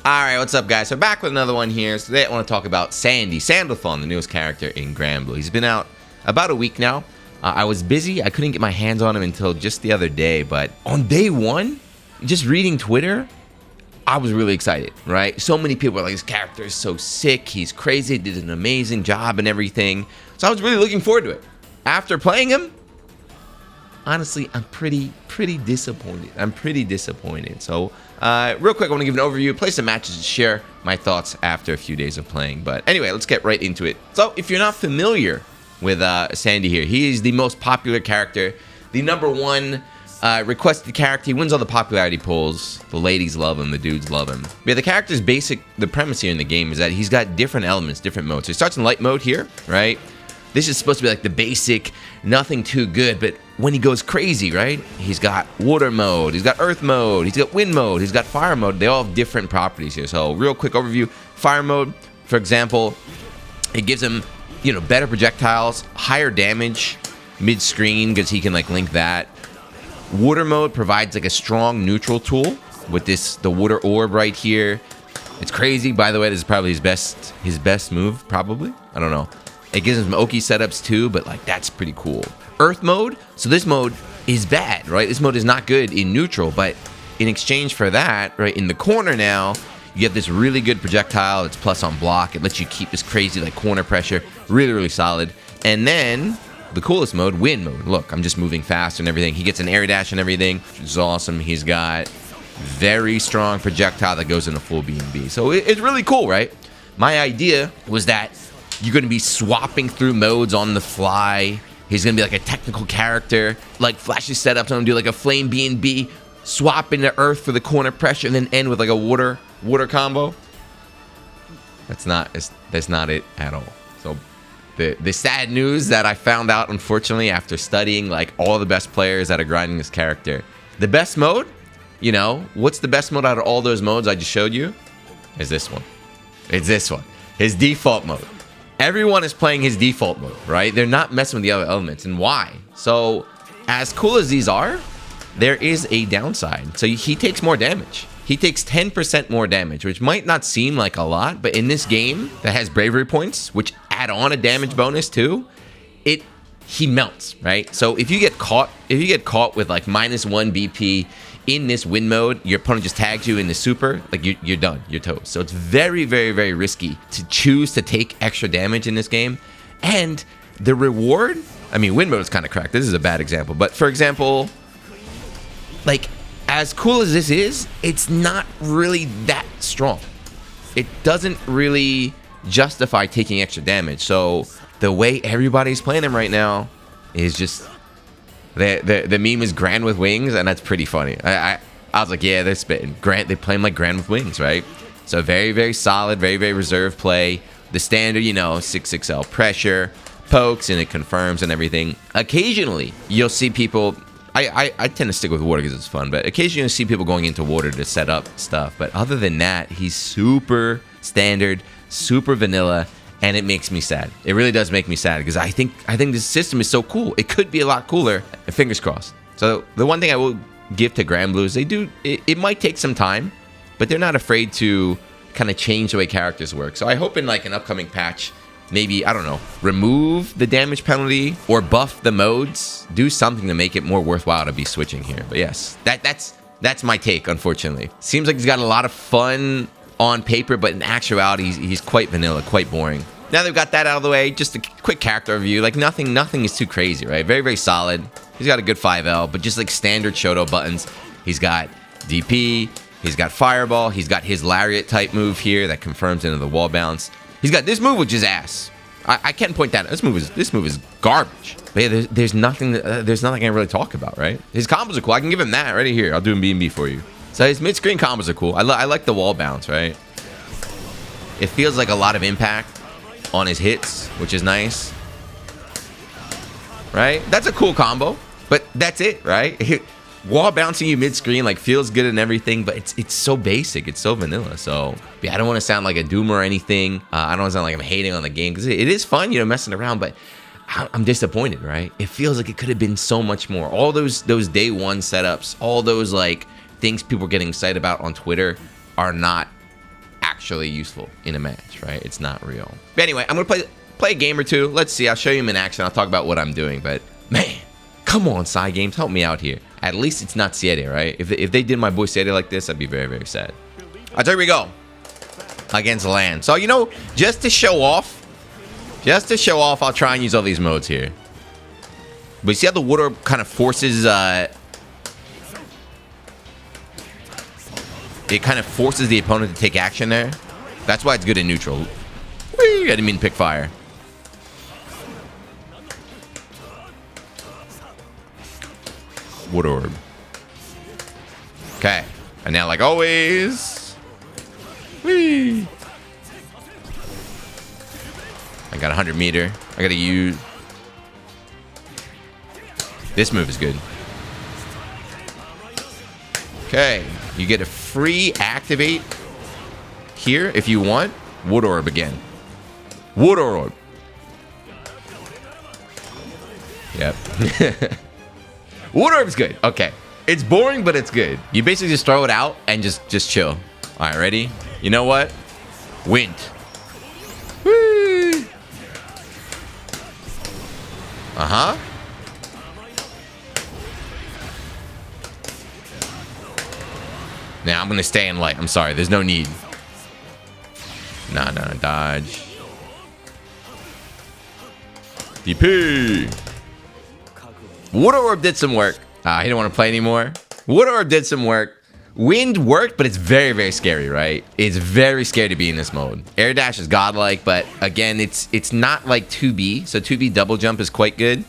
Alright, what's up guys? So back with another one here. So today I want to talk about Sandalphon, the newest character in Granblue. He's been out about a week now. I was busy, I couldn't get my hands on him until just the other day, but on day one, just reading Twitter, I was really excited, right? So many people were like, this character is so sick, he's crazy, did an amazing job and everything. So I was really looking forward to it. After playing him, honestly, I'm pretty disappointed. So, real quick, I want to give an overview, play some matches, and share my thoughts after a few days of playing. But anyway, let's get right into it. So, if you're not familiar with Sandy here, he is the most popular character, the #1 requested character. He wins all the popularity polls. The ladies love him, the dudes love him. Yeah, the character's the premise here in the game is that he's got different elements, different modes. So he starts in light mode here, right? This is supposed to be like the basic, nothing too good, but when he goes crazy, right? He's got water mode, he's got earth mode, he's got wind mode, he's got fire mode. They all have different properties here. So real quick overview, fire mode, for example, it gives him, better projectiles, higher damage mid-screen because he can like link that. Water mode provides like a strong neutral tool with the water orb right here. It's crazy. By the way, this is probably his best move, probably. I don't know. It gives him some Oki setups too, but like that's pretty cool. Earth mode, so this mode is bad, right? This mode is not good in neutral, but in exchange for that, right, in the corner now, you get this really good projectile. It's plus on block. It lets you keep this crazy like corner pressure, really solid. And then the coolest mode, wind mode. Look, I'm just moving fast and everything. He gets an air dash and everything, which is awesome. He's got very strong projectile that goes into full B&B. So it's really cool, right? My idea was that you're going to be swapping through modes on the fly. He's going to be like a technical character, like flashy setups. I'm going to do like a flame B&B, swap into earth for the corner pressure, and then end with like a water combo. That's not it at all. So the sad news that I found out, unfortunately, after studying like all the best players that are grinding this character, the best mode, what's the best mode out of all those modes I just showed you? Is this one. It's this one. His default mode. Everyone is playing his default mode, right? They're not messing with the other elements. And why? So, as cool as these are, there is a downside. So he takes more damage. He takes 10% more damage, which might not seem like a lot, but in this game that has bravery points, which add on a damage bonus too, he melts, right? So if you get caught with like -1 BP in this win mode, your opponent just tags you in the super, like you're done, you're toast. So it's very risky to choose to take extra damage in this game. And the reward, I mean, win mode is kind of cracked. This is a bad example, but for example, like as cool as this is, it's not really that strong. It doesn't really justify taking extra damage. So the way everybody's playing him right now is just the meme is Grand with wings, and that's pretty funny. I was like, yeah, they're spitting. They play him like Grand with wings, right? So very solid, very reserved play. The standard, 6XL pressure, pokes, and it confirms and everything. Occasionally, you'll see people. I tend to stick with water because it's fun, but occasionally you'll see people going into water to set up stuff. But other than that, he's super standard, super vanilla. And it makes me sad. It really does make me sad because I think this system is so cool. It could be a lot cooler. And fingers crossed. So the one thing I will give to Granblue is it might take some time, but they're not afraid to kind of change the way characters work. So I hope in like an upcoming patch, maybe, I don't know, remove the damage penalty or buff the modes. Do something to make it more worthwhile to be switching here. But yes, that's my take, unfortunately. Seems like he's got a lot of fun on paper, but in actuality, he's quite vanilla, quite boring. Now they've got that out of the way, just a quick character review. Like nothing is too crazy, right? Very solid. He's got a good 5L, but just like standard Shoto buttons. He's got DP, he's got Fireball, he's got his Lariat type move here that confirms into the wall bounce. He's got this move, which is ass. I can't point that out. This move is garbage. But yeah, there's nothing I can really talk about, right? His combos are cool. I can give him that right here. I'll do him B&B for you. So his mid-screen combos are cool. I like the wall bounce, right? It feels like a lot of impact on his hits, which is nice. Right? That's a cool combo, but that's it, right? Wall bouncing you mid-screen like feels good and everything, but it's so basic. It's so vanilla. So yeah, I don't want to sound like a doomer or anything. I don't want to sound like I'm hating on the game because it is fun, messing around, but I'm disappointed, right? It feels like it could have been so much more. All those day one setups, all those like things people are getting excited about on Twitter are not actually useful in a match, right? It's not real. But anyway, I'm gonna play a game or two. Let's see. I'll show you them in action. I'll talk about what I'm doing. But man, come on, Psy Games, help me out here. At least it's not Siete, right? If they did my boy Siete like this, I'd be very, very sad. All right, here we go. Against Lan. So, you know, just to show off, I'll try and use all these modes here. But you see how the water kind of forces, it kind of forces the opponent to take action there. That's why it's good in neutral. Whee! I didn't mean to pick fire. Water orb. Okay. And now, like always. Whee! I got 100 meter. I gotta use. This move is good. Okay. You get a free activate here if you want. Wood orb again. Wood orb. Yep. Wood orb's good. Okay. It's boring, but it's good. You basically just throw it out and just chill. All right, ready? You know what? Wind. Woo! Uh-huh. Now I'm gonna stay in light. I'm sorry. There's no need. Nah, dodge. DP. Water Orb did some work. He didn't want to play anymore. Water Orb did some work. Wind worked, but it's very, very scary, right? It's very scary to be in this mode. Air dash is godlike, but again, it's not like 2B. So 2B double jump is quite good.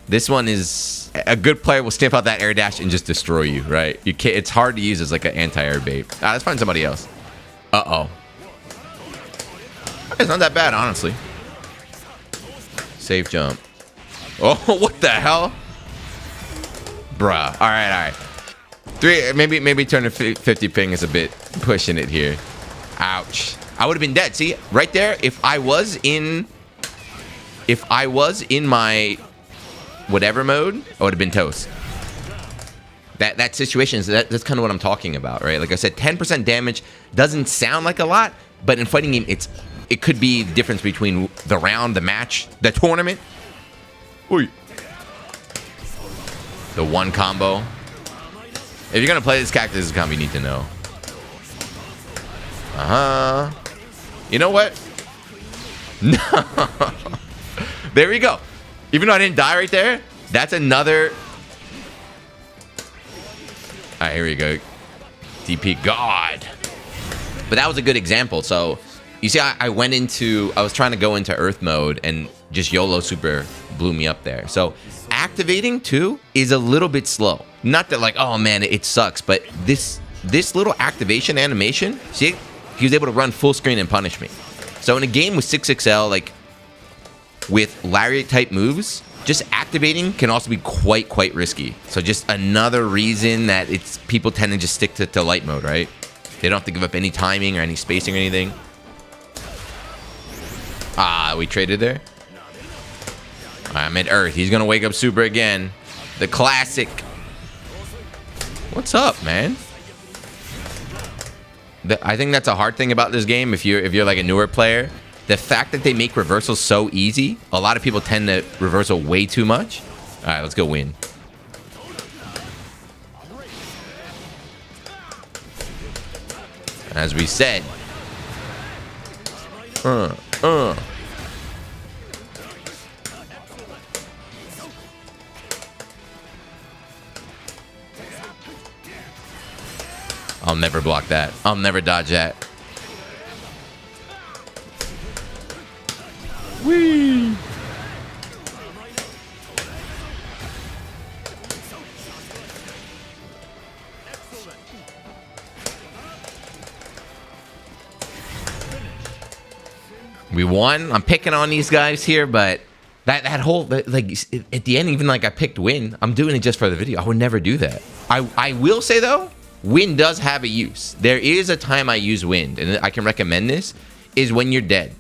This one is a good player will stamp out that air dash and just destroy you, right? You can't. It's hard to use as like an anti-air bait. Let's find somebody else. Uh-oh. It's not that bad, honestly. Safe jump. Oh, what the hell? Bruh. All right. Three, maybe turn to 50 ping is a bit pushing it here. Ouch. I would have been dead. See, right there, if I was in my whatever mode, I would have been toast. That situation is that's kind of what I'm talking about, right? Like I said, 10% damage doesn't sound like a lot, but in fighting game, it could be the difference between the round, the match, the tournament. Oy. The one combo. If you're gonna play this character, this is a combo you need to know. You know what? No. There we go. Even though I didn't die right there, that's another. All right, here we go. DP God. But that was a good example. So you see, I was trying to go into Earth mode and just YOLO super blew me up there. So activating too is a little bit slow. Not that like, oh man, it sucks, but this little activation animation, see, he was able to run full screen and punish me. So in a game with 6XL, like with lariat type moves, just activating can also be quite risky. So just another reason that people tend to just stick to light mode, right? They don't have to give up any timing or any spacing or anything. We traded there. I'm at Earth. He's gonna wake up super again. The classic. What's up, man? I think that's a hard thing about this game. If you're like a newer player, the fact that they make reversals so easy, a lot of people tend to reversal way too much. All right, let's go win. As we said. I'll never block that. I'll never dodge that. Whee! We won. I'm picking on these guys here, but that whole like at the end, even like I picked win. I'm doing it just for the video. I would never do that. I will say though, wind does have a use. There is a time I use wind, and I can recommend this, is when you're dead.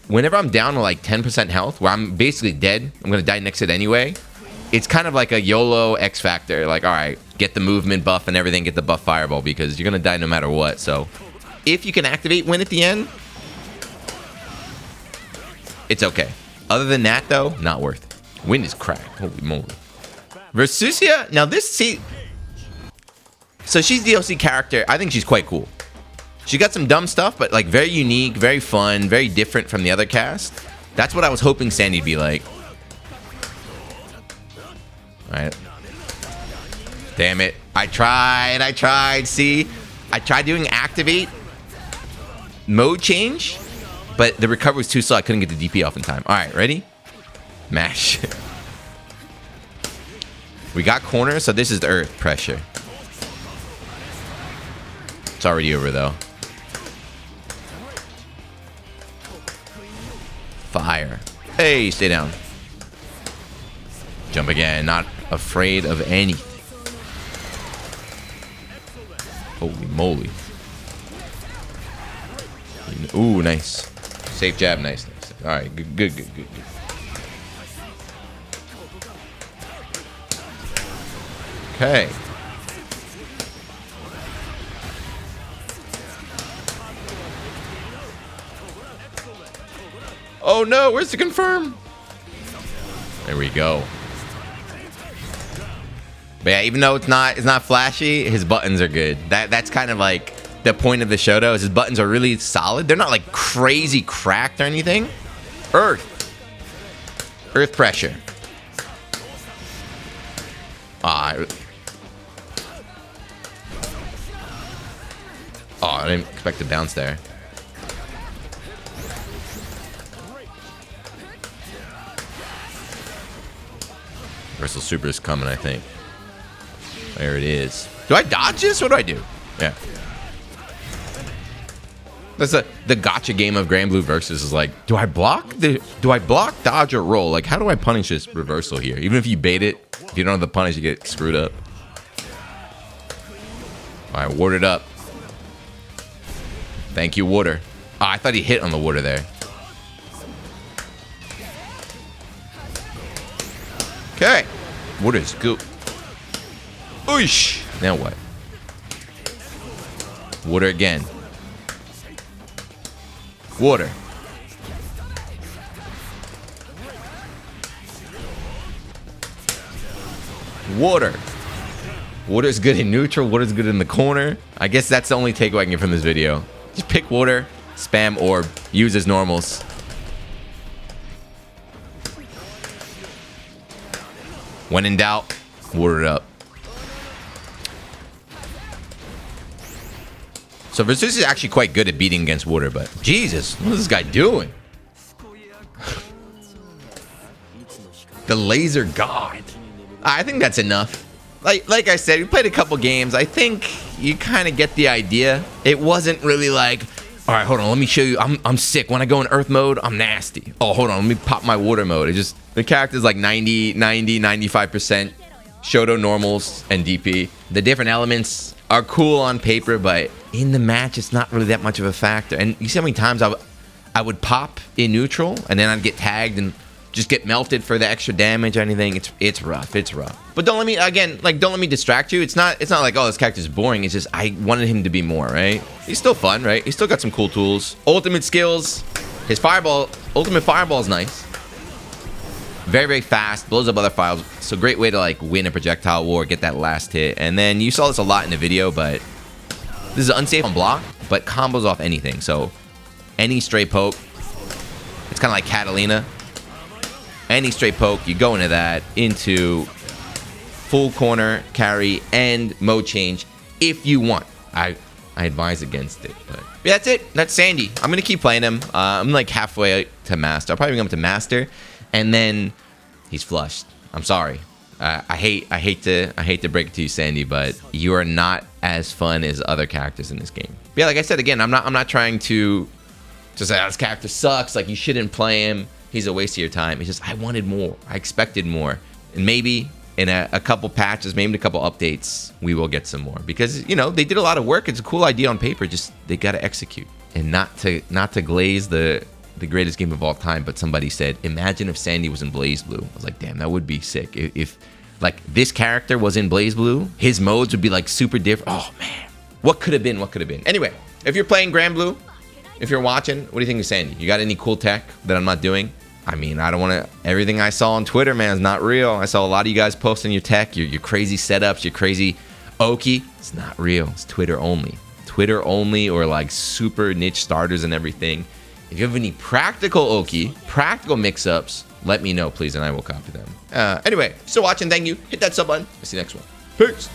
Whenever I'm down to like 10% health, where I'm basically dead, I'm gonna die next to it anyway. It's kind of like a YOLO X factor. Like, all right, get the movement buff and everything, get the buff fireball because you're gonna die no matter what. So if you can activate win at the end, it's okay. Other than that, though, not worth it. Wind is cracked. Holy moly. Versusia, now this, see, so she's DLC character. I think she's quite cool. She got some dumb stuff, but like very unique, very fun, very different from the other cast. That's what I was hoping Sandy'd be like. All right. Damn it. I tried. See? I tried doing activate mode change, but the recovery was too slow. I couldn't get the DP off in time. All right, ready? Mash. We got corner, so this is the earth pressure. It's already over, though. Fire. Hey, stay down. Jump again. Not afraid of anything. Holy moly. Ooh, nice. Safe jab. Nice. All right. Good. Okay. Oh no, where's the confirm? There we go. But yeah, even though it's not flashy, his buttons are good. That's kind of like the point of the show, though, is his buttons are really solid. They're not like crazy cracked or anything. Earth pressure. Oh, I didn't expect to bounce there. Universal Super is coming, I think. There it is. Do I dodge this? What do I do? Yeah. That's the gotcha game of Granblue Versus is like, do I block, dodge, or roll? Like, how do I punish this reversal here? Even if you bait it, if you don't have the punish, you get screwed up. All right, ward it up. Thank you, water. Oh, I thought he hit on the water there. Okay. Water is good. Oosh. Now what? Water again. Water. Water. Water is good in neutral. Water is good in the corner. I guess that's the only takeaway I can get from this video. Just pick water, spam orb, use as normals. When in doubt, water it up. So Versus is actually quite good at beating against water, but Jesus, what is this guy doing? The laser god. I think that's enough. Like I said, we played a couple games. I think you kind of get the idea. It wasn't really like, all right, hold on, let me show you. I'm sick. When I go in earth mode, I'm nasty. Oh, hold on, let me pop my water mode. It just, the character's like 95% Shoto normals and DP. The different elements are cool on paper, but in the match, it's not really that much of a factor. And you see how many times I would pop in neutral, and then I'd get tagged and just get melted for the extra damage or anything. It's rough. It's rough. But don't let me, again, like, don't let me distract you. It's not like, oh, this character's boring. It's just I wanted him to be more, right? He's still fun, right? He's still got some cool tools. Ultimate skills. His ultimate fireball is nice. Very, very fast. Blows up other files. So great way to like win a projectile war, get that last hit. And then you saw this a lot in the video, but this is unsafe on block, but combos off anything. So any straight poke. It's kind of like Catalina. Any straight poke, you go into that, into full corner, carry, and mode change if you want. I advise against it. But yeah, that's it. That's Sandy. I'm going to keep playing him. I'm like halfway to master. I'll probably bring him to master. And then he's flushed. I'm sorry. I hate to break it to you, Sandy, but you are not as fun as other characters in this game. But yeah, like I said, again, I'm not trying to say, oh, this character sucks. Like, you shouldn't play him. He's a waste of your time. It's just, I wanted more. I expected more. And maybe in a couple patches, maybe a couple updates, we will get some more. Because, you know, they did a lot of work. It's a cool idea on paper. Just, they got to execute. And not to glaze the greatest game of all time, but somebody said, imagine if Sandy was in BlazBlue. I was like, damn, that would be sick. If like, this character was in BlazBlue, his modes would be, like, super different. Oh, man. What could have been? What could have been? Anyway, If you're playing Granblue, if you're watching, what do you think of Sandy? You got any cool tech that I'm not doing? I mean, I don't want to... Everything I saw on Twitter, man, is not real. I saw a lot of you guys posting your tech, your crazy setups, your crazy Oki. It's not real. It's Twitter only. Twitter only, or like super niche starters and everything. If you have any practical Oki, practical mix-ups, let me know, please, and I will copy them. Anyway, still watching. Thank you. Hit that sub button. I'll see you next one. Peace.